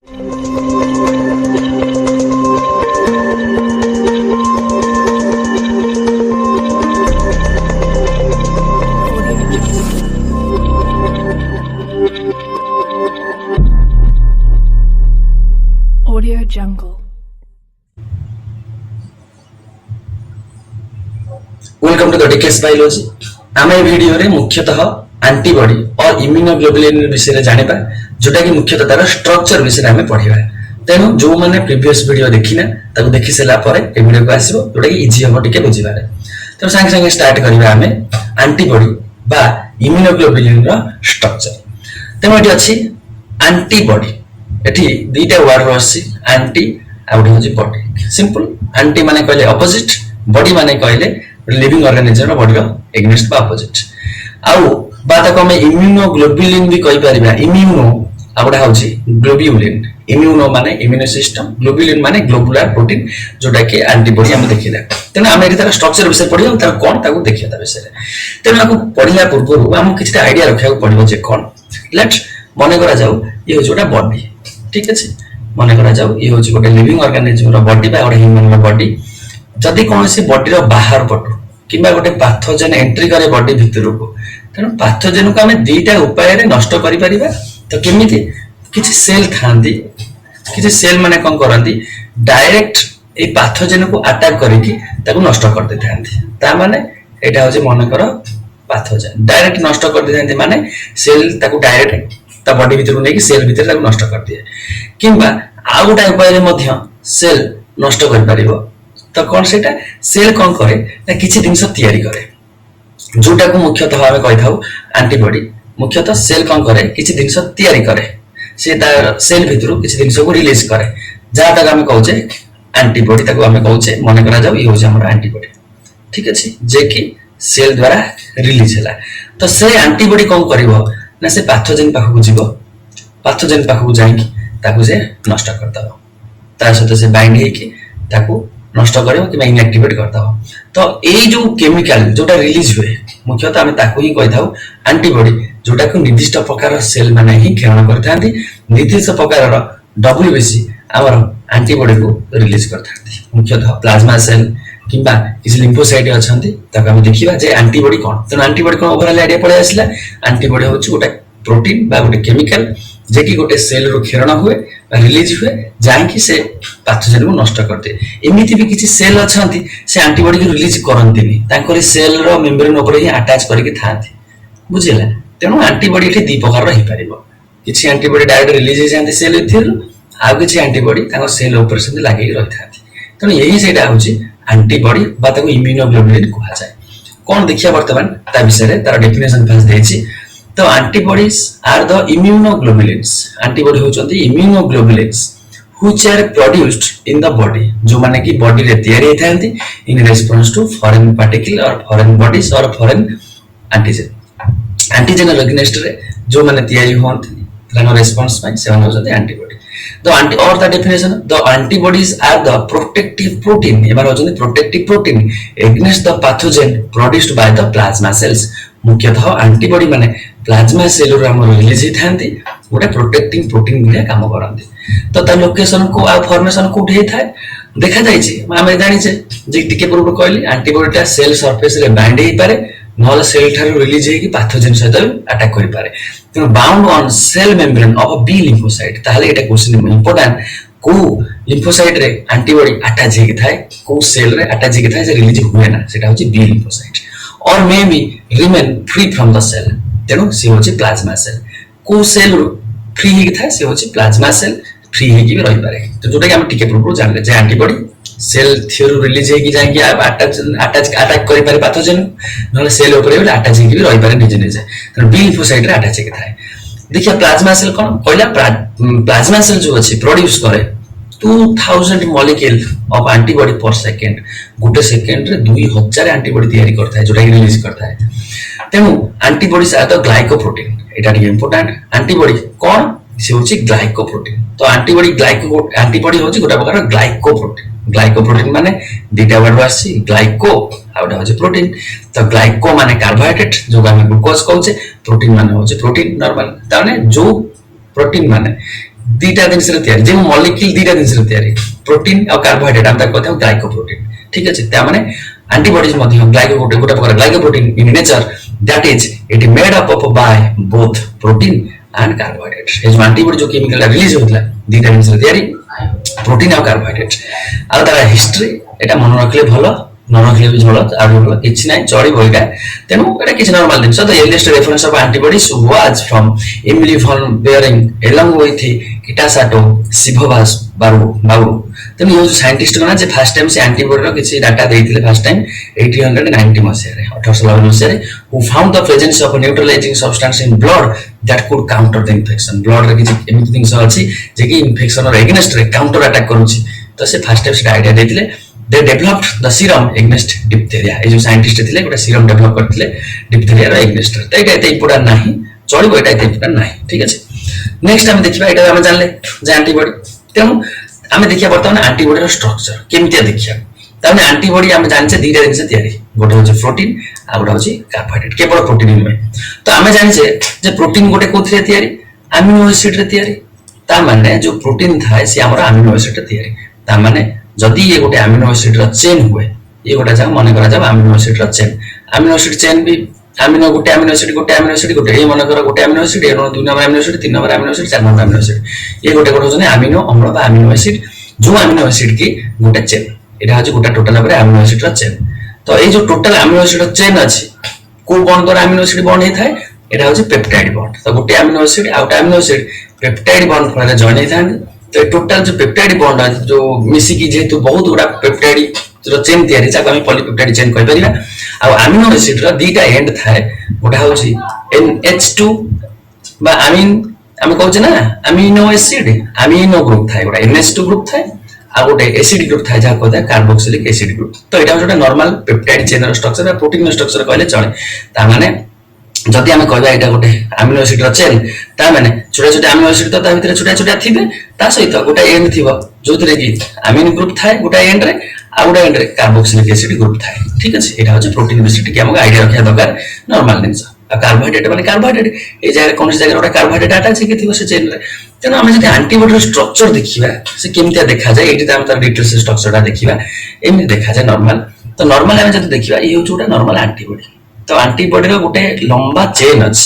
Audio Jungle. Welcome to the डिकेस biology. आम ए वीडियो रे मुख्यतः एंटीबॉडी और इम्यूनोग्लोबुलिन विषय जानिबा, जोटा कि मुख्यतः तार स्ट्रक्चर विषय आमे पढिबा। तेनु जो माने प्रीवियस वीडियो देखिना ताको देखि सेला परे ए वीडियो को आसीबो, जोटा कि इजी हो टिके बुझिबारे। तो संगे संगे स्टार्ट करिबा आमे एंटीबॉडी बा इम्यूनोग्लोबुलिन रो स्ट्रक्चर। तेनु एठी अछि एंटीबॉडी। एठी दुईटा वर्ड अछि, एंटी आउट होछि बॉडी। सिंपल, एंटी माने कहले अपोजिट, बॉडी माने कहले लिविंग ऑर्गेनिज्म बॉडी रो एग्नेस्ट बा अपोजिट। आउ बात को हमें इम्यूनोग्लोबुलिन भी कहि परिबा। इम्यूनो आउडा होछि ग्लोबुलिन। इम्यूनो माने इम्यूनो सिस्टम, ग्लोबुलिन माने ग्लोबुलर प्रोटीन, जोटा कि एंटीबॉडी हम देखिला। तेना हम एटा स्ट्रक्चर विषय पढियो, तार कोन ताको देखिया ता विषय। तेना को पढिला पूर्व हम किछटा आईडिया रखिया पड़िबो जे कोन। लेट्स मने करा जाऊ ये हो जोटा बॉडी, ठीक अछि। मने करा जाऊ ये हो गोटे लिविंग ऑर्गेनिज्म रो बॉडी बा गोटे ह्यूमन रो बॉडी। जदि कोनोसी बॉडी रो बाहर पटु किबा गोटे पैथोजेन एंट्री करे बॉडी भितर को, तेनु पैथोजेन को हमें दुईटा उपाय रे नष्ट करि परिबा। तो केमिति किछि सेल थांदी, किछि सेल माने कोन करंती, डायरेक्ट ए पैथोजेन को अटैक करिकि ताको नष्ट कर देथांती। ता माने एटा हो जे मन कर पैथोजेन डायरेक्ट नष्ट कर देथांती, माने सेल ताको डायरेक्ट ता बॉडी भितर नै कि सेल भितर ताको नष्ट कर दिए। किंबा आ गोटा उपाय रे मध्य सेल नष्ट कर परिबो। तो कौन सेटा सेल कौन करे ना किछि जिंस तैयारी करे, जोटा को मुख्यतः हमें कहि थाउ एंटीबॉडी। मुख्यतः सेल कौन करे किछि जिंस तैयारी करे, से तार सेल भितरु किछि जिंस को रिलीज करे, जा तक हमें कहउचे एंटीबॉडी। ताको हमें कहउचे मने करा जाऊ ये हो जे हमर एंटीबॉडी, ठीक अछि, जे कि सेल द्वारा रिलीज होला। तो से एंटीबॉडी कौन करिवो ना से पैथोजेन पाखु जिवो, पैथोजेन पाखु जाईकि ताको से नष्ट करता हो, तार साथ से बाइंड हेकि ताको नष्ट करिवो कि इनएक्टिवेट करता हो। तो ए जो केमिकल जोटा रिलीज हुए मुख्यतः हमें ताको ही कहि थाउ एंटीबॉडी, जोटा को निर्दिष्ट प्रकार सेल माने ही खेरण करथांती। निर्दिष्ट प्रकार डब्ल्यूबीसी आवर एंटीबॉडी को रिलीज करथांती। मुख्यतः प्लाज्मा सेल किंबा किसी लिम्फोसाइट अछंती, ताको हम देखिबा जे एंटीबॉडी कोन। तो एंटीबॉडी कोन ओवरऑल आईडिया पळे आसला। एंटीबॉडी होछि गोटे प्रोटीन बा गोटे केमिकल जे कि गोटे सेल रो खेरण हुए रिलीज हुए, जाई कि से पैथोजेन को नष्ट करते। एमिति भी किछि सेल अछंती से एंटीबॉडी को रिलीज करंतीनी, तांकरी सेल रो मेम्ब्रेन ऊपर ही अटैच करके थांती, बुझिला। तेनु एंटीबॉडी एठी दी प्रकार रही परिबो। किछि एंटीबॉडी डायरेक्ट रिलीज हे जानते सेल भितर, आ किछि एंटीबॉडी ताको सेल ऊपर से लागि रही थांती। तेनु यही सेटा होछि एंटीबॉडी बा ताको इम्यूनोग्लोबुलिन कहा जाय। कोन देखिया वर्तमान ता विषय रे तार डेफिनेशन फास देछि। तो antibodies are the immunoglobulins. Antibody होचंती immunoglobulins which are produced in the body, जो माने कि बॉडी रे तयारी हेथांती in response to foreign particle और फॉरेन बॉडीज और फॉरेन एंटीजन। एंटीजन अगेंस्ट रे जो माने तयारी होंती तानो रिस्पांस पाई से होचंती एंटीबॉडी। द एंटी और the definition the antibodies are the protective protein. एबार होचंती protective protein against the pathogen produced by the plasma cells. मुख्यतः एंटीबॉडी माने प्लाज्मा सेल रो हम रिलीज ही थांती, गोटे प्रोटेक्टिंग प्रोटीन बिना काम करंती। तो ता लोकेशन को आ फॉर्मेशन को उठे थाए देखा जाय छै। हम जानि छै जे टिके पूर्व कहली एंटीबॉडी ता सेल सरफेस रे बाइंड हे पारे, नॉल सेल थार रिलीज हे कि पैथोजेन सहित अटैक करि पारे। तो bound on cell membrane of B lymphocyte. ताहले एटा क्वेश्चन इंपोर्टेंट, को लिम्फोसाइट रे एंटीबॉडी अटैच हे कि थाए, को सेल रे अटैच हे कि थाए, से रिलीज हुए ना, सेटा होछि बी लिम्फोसाइट। और मे B remain free from the cell, तेनु से होछि प्लाज्मा सेल। को सेल फ्री हे थाए से होछि प्लाज्मा सेल, फ्री हे कि रहि पारे। तो जोटा कि हम टिके पूर्व जानले जे एंटीबॉडी सेल थ्रू रिलीज हे कि जाय कि अटैक करि पारे पैथोजेन, नले सेल ऊपर भी अटैच हे कि रहि पारे निजे निजे। तो बी लिम्फोसाइट रे अटैच हे कि थाए। देखिए प्लाज्मा सेल कोन कहला, प्लाज्मा सेल जो अछि प्रोड्यूस करे 2000 मॉलिक्यूल ऑफ एंटीबॉडी पर सेकंड। गोटे सेकंड रे 2000 एंटीबॉडी तैयारी करता है, जोटा रिलीज करता है। तेनु antibodies are the glycoprotein. Etah important. Antibody कोन से होछि ग्लाइकोप्रोटीन। तो एंटीबॉडी होछि गोटा प्रकार ग्लाइकोप्रोटीन। ग्लाइकोप्रोटीन माने दुटा वर्ड आछि, ग्लाइको आउटा होछि प्रोटीन। तो ग्लाइको माने कार्बोहाइड्रेट जो हम ग्लूकोज कहउछे, प्रोटीन माने होछि प्रोटीन नॉर्मल। ताने जो प्रोटीन माने দুইটা জিনিসের তৈরি যে মলিক্ୟୁଲ দুইটা জিনিসের তৈরি প্রোটিন আর কার্বোহাইড্রেট আমি তাকে কথা গ্লাইকোপ্রোটিন ঠিক আছে তা মানে antibodies ମଧ୍ୟ glycoprotein ଗୋଟେ ପ୍ରକାର glycoprotein in nature that is it made up of by both protein and carbohydrates ଏ ଯୋଉ antibody ଯୋଉ chemical ଟା ରିଲିଜ ହୋଇଥିଲା ଦୁଇଟା ଜିନିଷରେ ତିଆରି ପ୍ରୋଟିନ୍ ଆଉ କାର୍ቦହାଇଡ୍ରେଟ୍ ଆଉ ତାର ହିଷ୍ଟ୍ରି এটা মনে রাখলে ভালো ন রাখলে ବି ঝড় আর ভালো କିଛି ନାହିଁ ଚଳିବ ଏଇଟା ତେଣୁ ଏଇଟା କିଛି নরমাল ଜିନିଷ the earliest reference of antibodies was from Emily von Behring along with Kitasato Sibovas Bauru ତେଣୁ ଏ ସାଇଣ୍ଟିଷ୍ଟ କଣ ଯେ ଫାର୍ଷ୍ଟ ଟାଇମ ସେ ଆଣ୍ଟିବଡିର କିଛି ଡାଟା ଦେଇଥିଲେ ଫାର୍ଷ୍ଟ ଟାଇମ 1890 ମସିହାରେ 1890 ମସିହାରେ who found the presence of a neutralizing substance in blood that could counter the infection blood ରେ କିଛି ଏମିତି ଜିନିଷ ଅଛି ଯେ କି ଇନଫେକ୍ସନ ର ଏଗେନଷ୍ଟ ରେ କାଉଣ୍ଟର ଆଟାକ କରୁଛି ତ ସେ ଫାର୍ଷ୍ଟ ଟାଇମ ସେଟା ଆଇଡିଆ ଦେଇଥିଲେ they developed the serum against diphtheria ଏ ଯୋଉ ସାଇଣ୍ଟିଷ୍ଟ ଥିଲେ ଗୋଟେ ସିରମ ଡେଭଲପ କରିଥିଲେ diphtheria ର ଏଗେନଷ୍ଟ ତ ଏଇଟା ଏତେ ଇମ୍ପୋର୍ଟାଣ୍ଟ ନାହିଁ ଚଳିବ ଏଇଟା ଏତେ ଇମ୍ପୋର୍ଟାଣ୍ଟ ନାହିଁ ଠିକ ଅଛି ନେକ୍ସଟ ଆମେ ଦେଖିବା ଏଇଟା ଆମେ ଜାଣିଲେ ଯେ ଆଣ୍ଟିବଡି ତେଣୁ ଆମେ ଦେଖିବା ବର୍ତ୍ତମାନ ଆଣ୍ଟିବଡିର ଷ୍ଟ୍ରକ୍ଚର କେମିତି ଦେଖିବା ତାମାନେ ଆଣ୍ଟିବଡି ଆମେ ଜାଣିଛେ ଦୁଇଟା ଜିନିଷ ତିଆରି ଗୋଟେ ହେଉଛି ପ୍ରୋଟିନ୍ ଆଉ ଗୋଟେ ହେଉଛି କାର୍ቦହାଇଡ୍ରେଟ୍ କେବଳ ପ୍ରୋଟିନ୍ ନୁହେଁ ତ ଆମେ ଜାଣିଛେ ଯେ ପ୍ରୋଟିନ୍ ଗୋଟେ କୋଉଥିରେ ତିଆରି ଆମିନୋ ଏସିଡରେ ତିଆରି ତା ମାନେ ଯୋଉ ପ୍ରୋଟିନ୍ ଥାଏ ସେ ଆମର ଆମିନୋ ଏସିଡରେ ତିଆରି ତା ମାନେ ଯଦି ଏ ଗୋଟେ ଆମିନୋ ଏସିଡର ଚେନ୍ ହୁଏ ଏ ଗୋଟେ ଯାକ ମନେ କରାଯାଉ ଆମିନୋ ଏସିଡର ଚେନ୍ ଆମିନୋ ଏସିଡ ଚେନ୍ ବି আমিনো গোটে আমিনো এসিড গোটে এই মনে করো গোটে আমিনো এসিড এর দুই নম্বর আমিনো এসিড তিন নম্বর আমিনো এসিড চার নম্বর আমিনো এসিড এই গোটে গোটে হচ্ছে আমিনো অম্ল বা আমিনো এসিড जो আমিনো এসিড কি গোটে চেন এটা হচ্ছে গোটা টোটাল ভাবে আমিনো এসিডর চেন তো এই যে টোটাল আমিনো এসিডর চেন আছে কো বন্ড দ্বারা আমিনো এসিড বন্ড হই থাকে এটা হচ্ছে পেপটাইড বন্ড তো গোটে আমিনো এসিড আর গোটে আমিনো এসিড পেপটাইড বন্ড ফলে জয়েন হই থাকে তো এই টোটাল যে পেপটাইড বন্ড আছে जो মিশি কি যেহেতু বহুত গুড়া পেপটাইড चेन तैयारी जाको हम पॉलीपेप्टाइड चेन कहि परिबा आ अमीनो एसिड रो दीटा एंड थाए गोटा होची NH2 बा अमीन हम कहउछ ना अमीनो एसिड अमीनो ग्रुप थाए गोटा NH2 ग्रुप थाए आ गोटे एसिड ग्रुप थाए जा कहता कार्बोक्सिलिक एसिड ग्रुप तो एटा जोटा नॉर्मल पेप्टाइड चेन रो स्ट्रक्चर बा प्रोटीन स्ट्रक्चर कहले चले ता माने जदि हम कहबा एटा गोटे अमीनो एसिड रो चेन ता माने छोटा छोटा अमीनो एसिड तो ता भीतर छोटा छोटा थिबे ता सहित गोटा एंड थिबो जोतरे की अमीन ग्रुप थाए गोटा एंड रे आ गोटा एंड रे कार्बोक्सिलिक एसिड ग्रुप थाए ठीक अछि एटा होचे प्रोटीन विषय के हमको आईडिया रखिया दरकार नॉर्मल जिंस आ कार्बोहाइड्रेट माने कार्बोहाइड्रेट ए जगह कोन जगह गोटा कार्बोहाइड्रेट आटा छै के थिबो से चेन रे तेनो हम जति एंटीबॉडी स्ट्रक्चर देखिबा से केमतिया देखा जाय एटी हम तार डिटेल्स स्ट्रक्चर टा देखिबा एमि देखा जाय नॉर्मल तो नॉर्मल हम जति देखिबा ई होचे गोटा नॉर्मल एंटीबॉडी तो एंटीबॉडी रो गोटे लंबा चेन अछि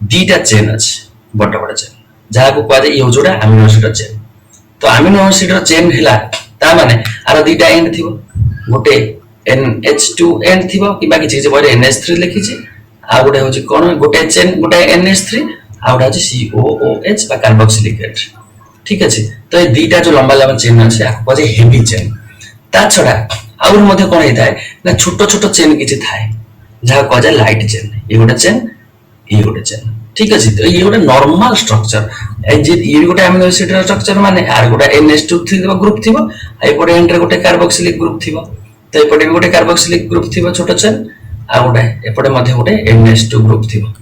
दीटा चेन अछि बड़ बड़ चेन जहा को कहै ई होचे गोटा अमीनो एसिड चेन तो अमीनो एसिड चेन हिला ता माने आरो दीटा एंड थिबो गोटे NH2 एंड थिबो कि बाकी चीज बरे NH3 लिखि छै आ गोटे होची कोन गोटे चेन गोटे NH3 आ गोटे होची COOH बा कार्बोक्सिलिक एसिड ठीक अछि तो ए दीटा जो लंबा लंबा चेन अछि आ को जे हेवी चेन ता छडा और मध्ये कोन हेताय ना छोटो छोटो चेन किछि थाय जहा को जे लाइट चेन ए गोटे चेन ठीक अछि तो ये गोटे नॉर्मल स्ट्रक्चर ए जे ये गोटे अमीनो एसिड स्ट्रक्चर माने आर गोटे NH2 थिबो ग्रुप थिबो आ एपटे एंड रे गोटे कार्बोक्सिलिक ग्रुप थिबो तो एपटे गोटे कार्बोक्सिलिक ग्रुप थिबो छोटो चेन आ गोटे एपटे मध्ये गोटे NH2 ग्रुप थिबो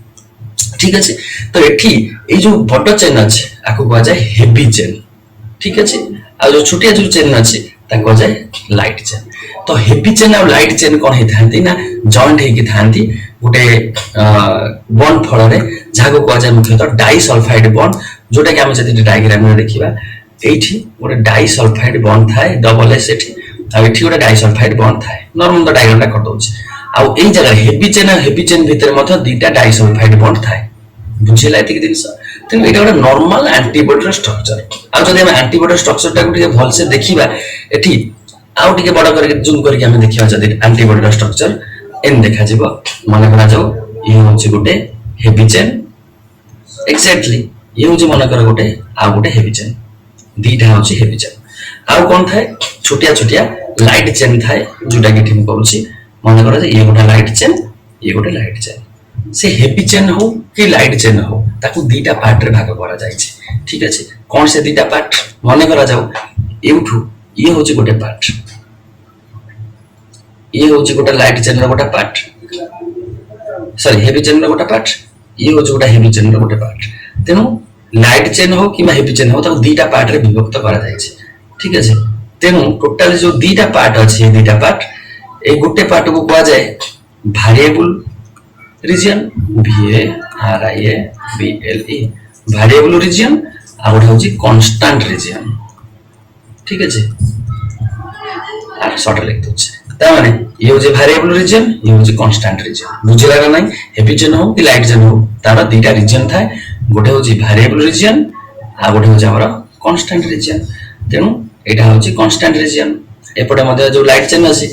ठीक अछि तो एठी ए जो बड़ चेन अछि आको को जाय हेवी चेन ठीक अछि आ जो छोटिया जो चेन अछि ताको जाय लाइट चेन तो हेवी चेन और लाइट चेन कोन हे थांती ना जॉइंट हे कि थांती गोटे बॉन्ड फल रे जाको को जाय मुख्यतः डाइसल्फाइड बॉन्ड जोटा कि हम जति डायग्राम में देखिबा एठी गोटे डाइसल्फाइड बॉन्ड थाए डबल एस एठी आ एठी गोटे डाइसल्फाइड बॉन्ड थाए नॉर्मल तो डायग्राम टा कर दोछि आ एई जगह हेवी चेन भीतर मथ दीटा डाइसल्फाइड बॉन्ड थाए बुझिला एति कि दिनस तेन एटा गोटे नॉर्मल एंटीबॉडी स्ट्रक्चर आ जदि हम एंटीबॉडी स्ट्रक्चर टा के भल से देखिबा एठी आउ टिके बड़ करके जूम करके हम देखिबा जदि एंटीबॉडी स्ट्रक्चर एन देखा जीव मन करा जाऊ ये होची गोटे हेवी चेन एक्जेक्टली ये होची मन करा गोटे आ गोटे हेवी चेन दीटा होची हेवी चेन आ कोन थाए छोटिया छोटिया लाइट चेन थाए जोटा कि ठिम करूची मन करा जे ये गोटे लाइट चेन से हेवी चेन हो कि लाइट चेन हो ताकू दीटा पार्ट रे भाग करा जाय छै ठीक अछि कोन से दीटा पार्ट मन करा जाऊ एउठू ये होची गोटे पार्ट ये होची गोटा लाइट चेन रो गोटा पार्ट सॉरी हेवी चेन रो गोटा पार्ट ये होची गोटा हेवी चेन रो गोटा पार्ट तेनु लाइट चेन हो कि हेवी चेन हो ताकू दीटा पार्ट रे विभक्त करा जाय छै ठीक अछि तेनु टोटल जो दीटा पार्ट अछि दीटा पार्ट ए गोटे पार्ट को कहआ जाय variable region VARIABLE variable region ଆଉ ଗୋଟେ ହଉଛି କନଷ୍ଟାଣ୍ଟ ରିଜିଅନ। ଠିକ ଅଛି, আর সর্ট লিখতে হচ্ছে। তার মানে ইয়ে হচ্ছে ভ্যারিয়েবল রিজন, ইয়ে হচ্ছে কনস্টান্ট রিজন। বুঝিলা না নাই? হেভি জেন হোক কি লাইট জেন হোক তার দুইটা রিজন থাকে, গোটে হচ্ছে ভ্যারিয়েবল রিজন আর গোটে হচ্ছে আমার কনস্টান্ট রিজন। তেণু এটা হচ্ছে কনস্টান্ট রিজন। এপটে মধ্যে যে লাইট জেন আছে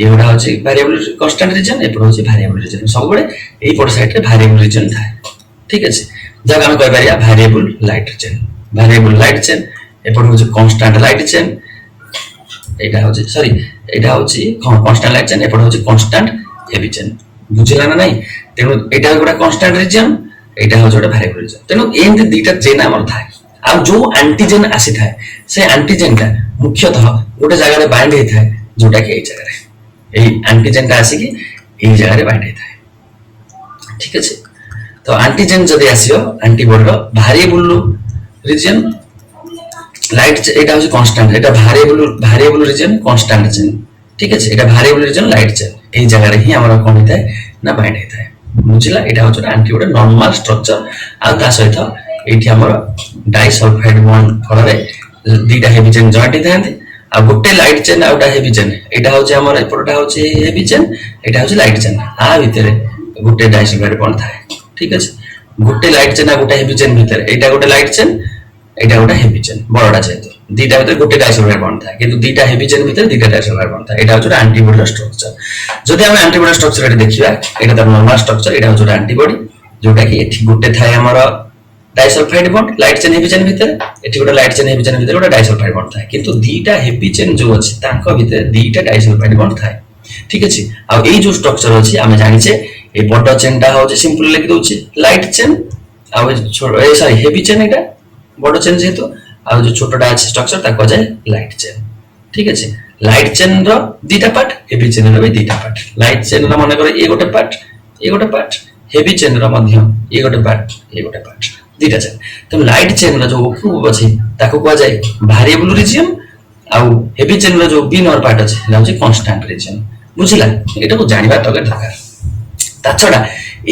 এগুলা হচ্ছে ভ্যারিয়েবল কনস্টান্ট রিজন, এপটে হচ্ছে ভ্যারিয়েবল রিজন। সবুলে এইপট সাইডে ভ্যারিয়েবল রিজন থাকে। ঠিক আছে, যাকে আমি কইপারিয়া variable light chain, variable light chain. এপটে হচ্ছে কনস্টান্ট লাইট চেন, এটা হচ্ছে সরি এটা হচ্ছে কনস্টান্ট লাইট চেন, এপটে হচ্ছে কনস্টান্ট হেভি চেন। বুঝিলা না নাই? তেণু এটা গোটা কনস্টান্ট রিজন, এটা হচ্ছে গোটা ভ্যারিয়েবল রিজন। তেণু এমতি দুইটা চেন আমার থাকে। আর যে আন্টিজেন আসি থাকে সে আন্টিজেনটা মুখ্যতঃ গোটে জায়গায় বাইন্ড হয়ে থাকে, যেটা কি এই জায়গায় এই আন্টিজেনটা আসিকি এই জায়গায় বাইন্ড হয়ে থাকে। ঠিক আছে, তো আন্টিজেন যদি আসিও আন্টিবডির ভ্যারিয়েবল রিজন লাইট, এটা হচ্ছে কনস্ট্যান্ট, এটা ভ্যারিয়েবল রিজন কনস্ট্যান্ট চেন। ঠিক আছে, এটা ভ্যারিয়েবল রিজন লাইট চেন এই জায়গায় হি আমার কোন হইଥାଏ না বাইন্ড হইଥାଏ। বুঝিলা? এটা হচ্ছে আন্টিবডি নরমাল স্ট্রাকচার। আর তা সহিত এইটি আমার ডাইসলফাইড বন্ড ফଳରେ দুইটা হেভি চেন জয়েন্ট হইথাନ୍ତି। আর গোটে লাইট চেন আর গোটা হেভি চেন, এটা হচ্ছে আমার এপটটা হচ্ছে হেভি চেন, এটা হচ্ছে লাইট চেন। আর ভিতরে গোটে ডাইসলফাইড বন্ড থাকে। ঠিক আছে, গোটে লাইট চেন আর গোটে হেভি চেন ভিতরে এটা গোটে লাইট চেন, এটা গোটা হেভি চেন বড়টা যেহেতু দুইটা ভিতরে গোটে ডাইসলফাইড বন্ড থাকে, কিন্তু দুইটা হেভি চেন ভিতরে দুইটা ডাইসলফাইড বন্ড থাকে। এটা হচ্ছে অ্যান্টিবডির স্ট্রাকচার। যদি আমি অ্যান্টিবডির স্ট্রাকচার এটা দেখিবা, এটা তার নরমাল স্ট্রাকচার। এটা হচ্ছে অ্যান্টিবডি, যেটা কি এটি গোটে থাকে আমার disulphide bond light chain heavy chain ভিতরে, এটি গোটা লাইট চেন হেভি চেন ভিতরে গোটা ডাইসলফাইড বন্ড থাকে, কিন্তু দুইটা হেভি চেন যে আছে তাଙ୍କ ভিতরে দুইটা ডাইসলফাইড বন্ড থাকে। ঠিক আছে, আর এই যে স্ট্রাকচার আছে আমি জানিছে এই বড় চেনটা হচ্ছে সিম্পল লিখি দউছি লাইট চেন, আর এই সরি হেভি চেন এটা বড় চেন যেহেতু, আর যে ছোটটা আছে স্ট্রাকচার তাকে কুয়া যায় লাইট চেন। ঠিক আছে, লাইট চেন র দুইটা পার্ট, হেভি চেন র দুইটা পার্ট। লাইট চেন র মনে করে এই গোটে পার্ট, এই গোটে পার্ট, হেভি চেন র মধ্য এই গোটে পার্ট, এই গোটে পার্ট, দুইটা চেন। তো লাইট চেন র যে উপরକୁ আছে তাকে কুয়া যায় ভ্যারিয়েবল রিজন, আর হেভি চেন র যে বিনর পার্ট আছে এটা হচ্ছে কনস্ট্যান্ট রিজন। বুঝিলা? এটাକୁ জানিবা দরকার। তাছাড়া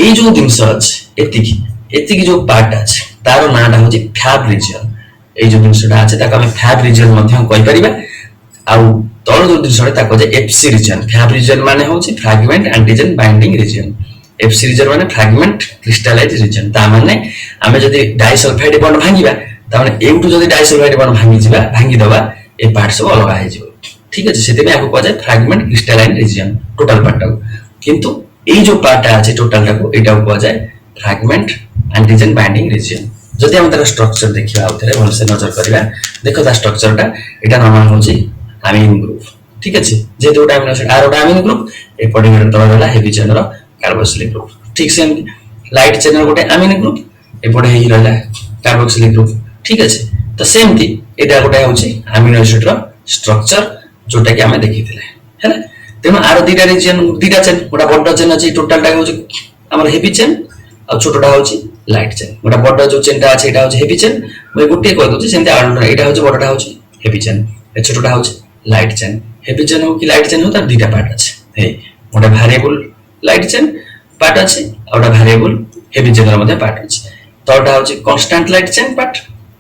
এই যে জিনিস আছে এতিকি এতিকি যে পার্ট আছে তার নাটা হচ্ছে ফ্যাব রিজন। এই যে জিনিসটা আছে তাকে আমি ফ্যাব রিজন মধ্যে কইপারিবা। আর তল যে জিনিসটা তাকে হচ্ছে এফসি রিজন। ফ্যাব রিজন মানে হচ্ছে fragment antigen binding reason, FC reason মানে ফ্র্যাগমেন্ট ক্রিস্টালাইজ রিজন। তার মানে আমি যদি ডাইসলফাইড বন্ড ভাঙিবা তাহলে এইটু যদি ডাইসলফাইড বন্ড ভাঙি দেবা এই পার্ট সব অলগা হয়ে যাবে। ঠিক আছে, সেটাই আকু কুয়া যায় ফ্র্যাগমেন্ট ক্রিস্টালাইন রিজন টোটাল পার্টটাকে। কিন্তু এই যে পার্টটা আছে টোটালটাকে এটাও কুয়া যায় ফ্র্যাগমেন্ট অ্যান্টিজেন বাইন্ডিং রিজন। যদি আমি তার স্ট্রাকচার দেখিবা আউথরে ভালসে নজর করিবা, দেখো তার স্ট্রাকচারটা এটা নরমাল হচ্ছে আমিন গ্রুপ। ঠিক আছে, যেহেতু ওটা আমিনো অ্যাসিড আর ওটা আমিন গ্রুপ, এরপরে তলা হলা হেভি চেনর কার্বক্সিলিক গ্রুপ। ঠিক সেমতি লাইট চেনর গোটে আমিন গ্রুপ, এরপরে হেই রহিলা কার্বক্সিলিক গ্রুপ। ঠিক আছে, তো সেমতি এটা গোটে হচ্ছে আমিনো অ্যাসিডর স্ট্রাকচার जोटा कि आमे देखिथिले हैला। तेनो आरो दुईटा रीजन दुईटा चेन, गोटा बड चेन अछि टोटलटा होछि हमर हेवी चेन आ छोटटा होछि लाइट चेन। गोटा बड जो चेनटा अछि एटा होछि हेवी चेन, মই गोटे कहि दउछि सेंते आरो एटा होछि बडटा होछि हेवी चेन, ए छोटटा होछि लाइट चेन। हेवी चेन हो कि लाइट चेन हो तार दुईटा पार्ट अछि। हे गोटा भ्यारिएबल लाइट चेन पार्ट अछि आ गोटा भ्यारिएबल हेवी चेन मध्ये पार्ट अछि। तोटा होछि कांस्टेंट लाइट चेन पार्ट,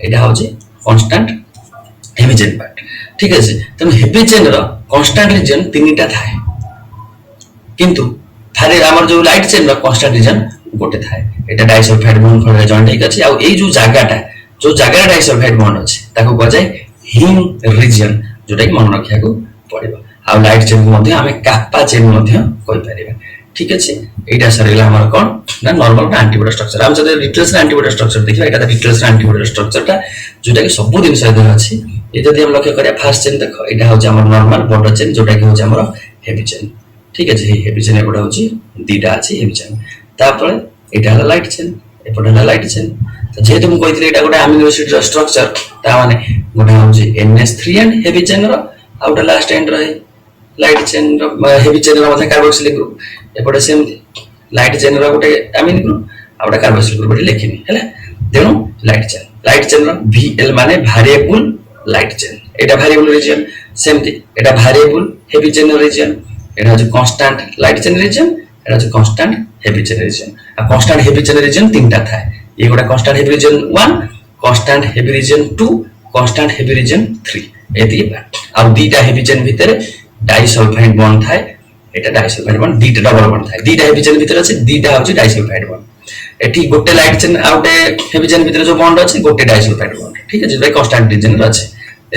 एटा होछि कांस्टेंट हेवी चेन पार्ट। ठीक আছে, তেমন হেভি চেনর কনস্ট্যান্ট রিজন তিনটা থাকে, কিন্তু থারে আমার যে লাইট চেনর কনস্ট্যান্ট রিজন গোটে থাকে। এটা ডাইসলফাইড বন্ড ফলে জয়েন্ট হই আছে। আর এই যে জায়গাটা ডাইসলফাইড বন্ড আছে তাকে কুয়া যায় হিম রিজন, যেটা কি মনে রাখিବାକୁ পড়িব। আর লাইট চেন মধ্যে আমি কাপ্পা চেন মধ্যে কই পারিবা। ঠিক আছে, এইটা সরিলা আমার কোন না নরমাল অ্যান্টিবডি স্ট্রাকচার। আমি যদি ডিটেলস অ্যান্টিবডি স্ট্রাকচার দেখিবা, এটা ডিটেলস অ্যান্টিবডি স্ট্রাকচারটা যেটা কি সব দিন সহিত আছে। ये যদি আমরা লক্ষ্য করি ফার্স্ট চেন দেখো এটা হচ্ছে আমার নরমাল বড় চেন, যেটা কি হচ্ছে আমার হেভি চেন। ঠিক আছে, এই হেভি চেন এপটা হচ্ছে দুইটা আছে হেভি চেন, তারপরে এটা হলো লাইট চেন, এপটা হলো লাইট চেন। তো যেহেতু আমি কইଥିଲି এটা গোটা অ্যামিনো অ্যাসিডর স্ট্রাকচার, তা মানে গোটা হচ্ছে NH3 এন্ড হেভি চেনর আর ওটা লাস্ট এন্ড রহে লাইট চেন হেভি চেনর মধ্যে কার্বক্সিলিক গ্রুপ। এপটা সেম লাইট চেনর গোটে অ্যামিনো গ্রুপ আর ওটা কার্বক্সিলিক গ্রুপ লিখিনি হেলা। তেণু লাইট চেন VL মানে ভ্যারিয়েবল লাইট চেন, এটা ভ্যারিয়েবল রিজন। সেমতি এটা ভ্যারিয়েবল হেভি চেন রিজন, এটা হচ্ছে কনস্ট্যান্ট লাইট চেন রিজন, এটা হচ্ছে কনস্ট্যান্ট হেভি চেন রিজন। আর কনস্ট্যান্ট হেভি চেন রিজন তিনটা থাকে। এই গোটা constant heavy region 1, constant heavy region 2 constant heavy region 3 एति पार्ट आ दीटा हेवी चेन भितर डाइसल्फाइड बॉन्ड थाए एटा डाइसल्फाइड बॉन्ड दीटा डबल बॉन्ड थाए दीटा हेवी चेन भितर अछि दीटा होछि डाइसल्फाइड बॉन्ड एठी गोटे लाइट चेन आ गोटे हेवी चेन भितर जो बॉन्ड अछि गोटे डाइसल्फाइड बॉन्ड ठीक अछि जे कन्स्टांट रीजन अछि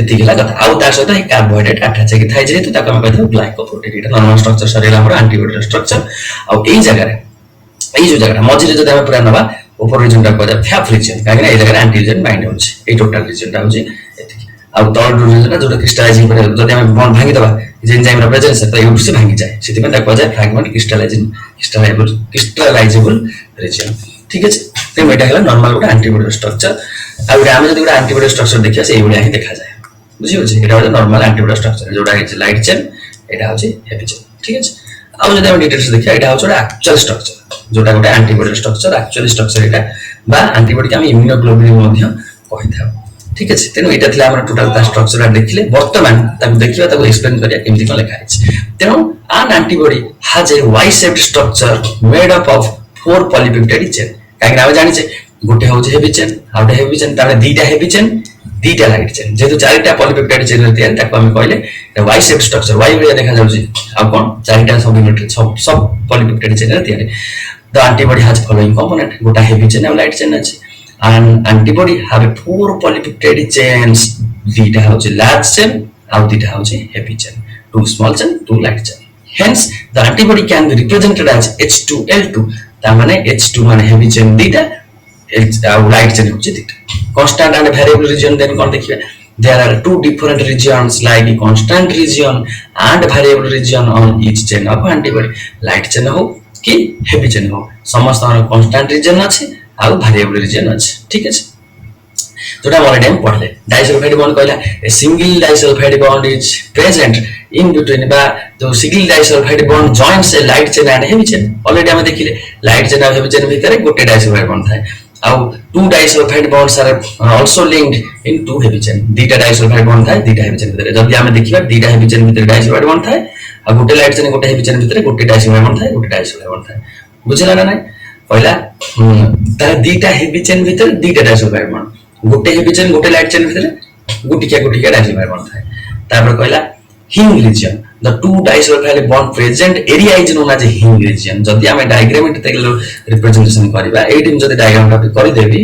एति गेला कथा आ तार सहित कार्बोहाइड्रेट अटैच हेकि थाए जेहेतु ताको हम कहथौ ग्लाइकोप्रोटीन एटा नॉर्मल स्ट्रक्चर सरेला हमर एंटीबॉडी स्ट्रक्चर आ एई जगह रे एई जो जगह मझिरे जदि हम पूरा नबा ऊपर रीजन टा कहजा फैप रीजन काहे एई जगह एंटीजन बाइंड होछि एई टोटल रीजन टा होछि एति आ तळ रीजन जोटा क्रिस्टलाइजिंग करे जदि हम बॉन्ड भांगी दबा जे एंजाइम रा प्रेजेंस त एउ से भांगी जाय सेति में ताको कहजा फ्रैगमेंट क्रिस्टलाइजेबल रीजन ठीक अछि ते मेटा हला नॉर्मल गोटा एंटीबॉडी स्ट्रक्चर आ हम जदि गोटा एंटीबॉडी स्ट्रक्चर देखिया से एइ बढिया ही देखा जाय बुझी होछि एटा होय नॉर्मल एंटीबॉडी स्ट्रक्चर जोटा है लाइट चेन एटा होछि हेवी चेन ठीक अछि आ जदि हम डिटेल्स देखिया एटा होछि एक्चुअल स्ट्रक्चर जोटा गोटा एंटीबॉडी स्ट्रक्चर एक्चुअल स्ट्रक्चर एटा बा एंटीबॉडी के हम इम्यूनोग्लोबुलिन मध्ये कहि था ठीक अछि तेनु एटा थिला हमर टोटल ता स्ट्रक्चर देखिले वर्तमान ताको देखिबा ताको एक्सप्लेन करिया केमति कोन लिखा अछि तेनु an antibody has a y-shaped structure made up of 4 polypeptide chain काहे नाम जानि छै गोटे होछि हेवी चेन आउटे हेवी चेन तारे दीटा हेवी चेन दीटा लाइट चेन जेतु चारिटा पॉलीपेप्टाइड चेन रहते हैं ताको हम कहले वाई शेप स्ट्रक्चर वाई भलिया देखा जाउछि आ कोन चारिटा सब यूनिट सब पॉलीपेप्टाइड चेन रहते हैं the antibody has following component गोटा हेवी चेन और लाइट चेन अछि and antibody have 4 polypeptide chains दीटा होछि लार्ज चेन आ दीटा होछि heavy chain 2 small chain 2 light chain hence the antibody can be represented as H2L2 ता माने H2 माने हेवी चेन दीटा लाइट चेन होछि दीटा constant and variable region then kon dekhiba there are two different regions like constant region and variable region on each chain of antibody light chain ho ki heavy chain ho समस्त constant region अछि आ variable region अछि ठीक अछि जोटा already हम पढ़ले disulphide bond कहला a single disulphide bond is present in between बा जो single disulphide bond joints a light chain and heavy chain already हम देखिले लाइट चेन और हेवी चेन भीतर गोटे डाइसल्फाइड बॉन्ड थाए और 2 disulphide bonds are also linked in 2 heavy chain दीटा डाइसल्फाइड बॉन्ड थाए दीटा हेवी चेन भीतर जब हम देखिबा दीटा हेवी चेन भीतर डाइसल्फाइड बॉन्ड थाए और गोटे लाइट चेन गोटे हेवी चेन भीतर गोटे डाइसल्फाइड बॉन्ड थाए गोटे डाइसल्फाइड बॉन्ड थाए बुझला ना नै पहिला तार दीटा हेवी चेन भीतर दीटा डाइसल्फाइड बॉन्ड गोटे हेवी चेन गोटे लाइट चेन भीतर गुटिका डाइसल्फाइड बॉन्ड थाए तापर कहला हिंग reason the two disulfide bond present area is known as a hinge region जदि हम डायग्राम ते रिप्रेजेंटेशन करबा एटिम जदि डायग्राम टा करि देबी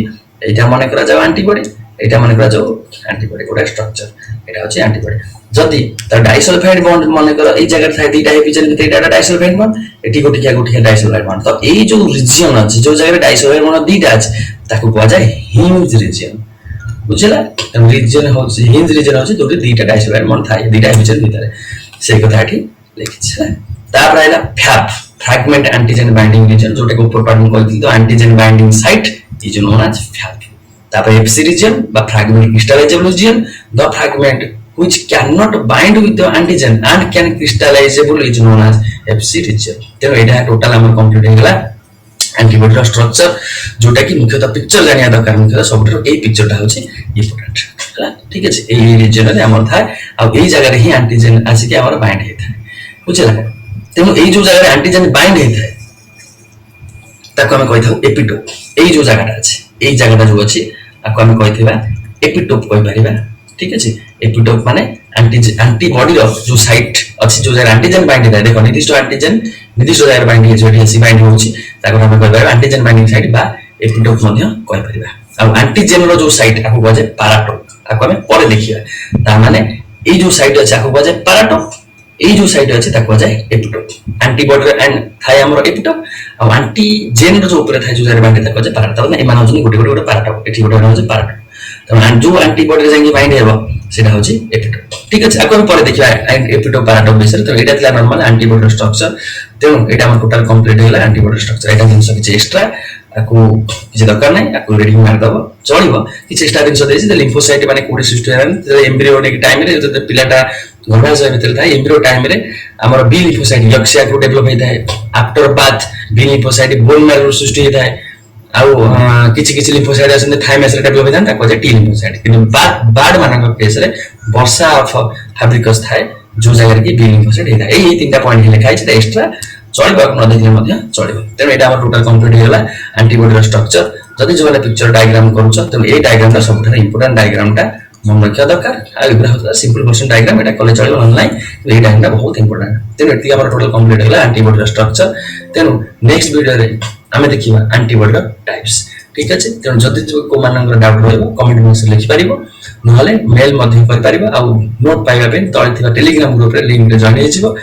एटा माने करा जाव एंटीबॉडी एटा माने करा जाव एंटीबॉडी गोटा स्ट्रक्चर एटा होची एंटीबॉडी जदि त डाइसल्फाइड बॉन्ड माने करा ए जगह थाय दीटा हेवी चेन भीतर एटा डाइसल्फाइड बॉन्ड एटी गोटिका डाइसल्फाइड बॉन्ड तो ए जो रीजन अछि जो जगह डाइसल्फाइड बॉन्ड दीटा अछि ताको कहै जाय हिंज रीजन बुझला रीजन होची हिंज रीजन होची जोटी दीटा डाइसल्फाइड बॉन्ड थाय दीटा हेवी चेन भीतर से कथाटी लिखिछ तापर आइला Fab fragment antigen binding region जोटा को ऊपर पढ़न कहथि तो antigen binding site is known as Fab तापर एफसी रीजन बा fragment crystallizable region the fragment which cannot bind with the antigen and can crystallizable is known as FC region तो एटा total हमर कंप्लीट हो गेला एंटीबॉडी रा structure जोटा कि मुख्यतः पिक्चर जानिया दरकार मुख्यतः सबटर ए पिक्चरटा होछि इंपोर्टेंट ठीक अछि ए रीजन रे हमर थाय आ ए जगह रे ही एंटीजन आसी के हमर बाइंड हे थाय बुझला तेनु ए जो जगह रे एंटीजन बाइंड हे थाय ताको हम कहथौ एपिटोप ए जो जगहटा अछि ए जगहटा जो अछि आको हम कहथिबा एपिटोप कहि परिबा ठीक अछि एपिटोप माने एंटीबॉडी रो जो साइट अछि जो जगह एंटीजन बाइंड हे थाय देखो निर्दिष्ट एंटीजन निर्दिष्ट जगह बाइंड हे जोठी आसी बाइंड होछि ताको हम कहबा एंटीजन बाइंडिंग साइट बा एपिटोप मध्ये कहि परिबा आ एंटीजन रो जो साइट आको बजे पाराटोप आको हम परे देखिया ता माने ए जो साइट अछि आको बजे पाराटोप ए जो साइट अछि ताको बजे एपिटोप एंटीबॉडी एंड थाय हमर एपिटोप आ एंटीजन रो जो ऊपर थाय जो जरे बाइंड ताको बजे पाराटोप ना एमान होछि गोटे पाराटोप एठी गोटे होछि पाराटोप तो जो एंटीबॉडी रे जांगी बाइंड हेबो सेटा होछि एपिटोप ठीक अछि आको हम परे देखिया एपिटोप पाराटोप विषय तो एटा थिला नॉर्मल एंटीबॉडी स्ट्रक्चर तेनु एटा हमर टोटल कंप्लीट होला एंटीबॉडी स्ट्रक्चर एटा जिंस किछ एक्स्ट्रा आको किछ दरकार नै आको रेडी मार दबो चलिबो किछ एक्स्ट्रा जिंस देछि त लिम्फोसाइट माने कोडी सृष्टि होरान एम्ब्रियोनिक टाइम रे जते पिलाटा गर्भाशय भितर थाय एम्ब्रियो टाइम रे हमर बी लिम्फोसाइट यक्ष्या को डेवलप होई थाय after birth B lymphocyte bone marrow सृष्टि होई थाय आउ किछ लिम्फोसाइट आसन थाइमस रे डेवलप होई थाय ताको जे टी लिम्फोसाइट किंतु बाड मानक केस रे वर्षा ऑफ फैब्रिकस थाय जो जगह के बी लिम्फोसाइट होई थाय एई तीनटा पॉइंट लिखाइ छै एक्स्ट्रा चलिबो न देखले मध्ये चलिबो तेनु एटा हमर टोटल कंप्लीट होला एंटीबॉडी रा स्ट्रक्चर जदि जो पिक्चर डायग्राम करूछ तो ए डायग्राम टा सबठारे इंपोर्टेंट डायग्राम टा मन रखिया दरकार आ एबरा होता सिंपल क्वेश्चन डायग्राम एटा कॉलेज चलिबो ऑनलाइन ए डायग्राम टा बहुत इंपोर्टेंट तेनु एति हमर टोटल कंप्लीट होला एंटीबॉडी स्ट्रक्चर तेनु नेक्स्ट वीडियो रे आमे देखिबा एंटीबॉडी टाइप्स ठीक अछि तेनु जदि को मानकर डाउट रहइबो कमेंट बॉक्स रे लिखि परिबो नहले मेल मध्ये कर परिबो आ नोट पाइबा पे तळे थिबा टेलीग्राम ग्रुप रे लिंक रे जॉइन हेजिबो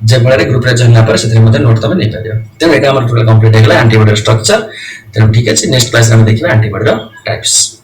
जे बळे ग्रुप रे जॉइन पर सेते मध्ये नोट तमे नै परिबो तेनु एटा हमर टोटल कंप्लीट हेगला एंटीबॉडी स्ट्रक्चर तेनु ठीक अछि नेक्स्ट क्लास रे हम देखिबा एंटीबॉडी टाइप्स।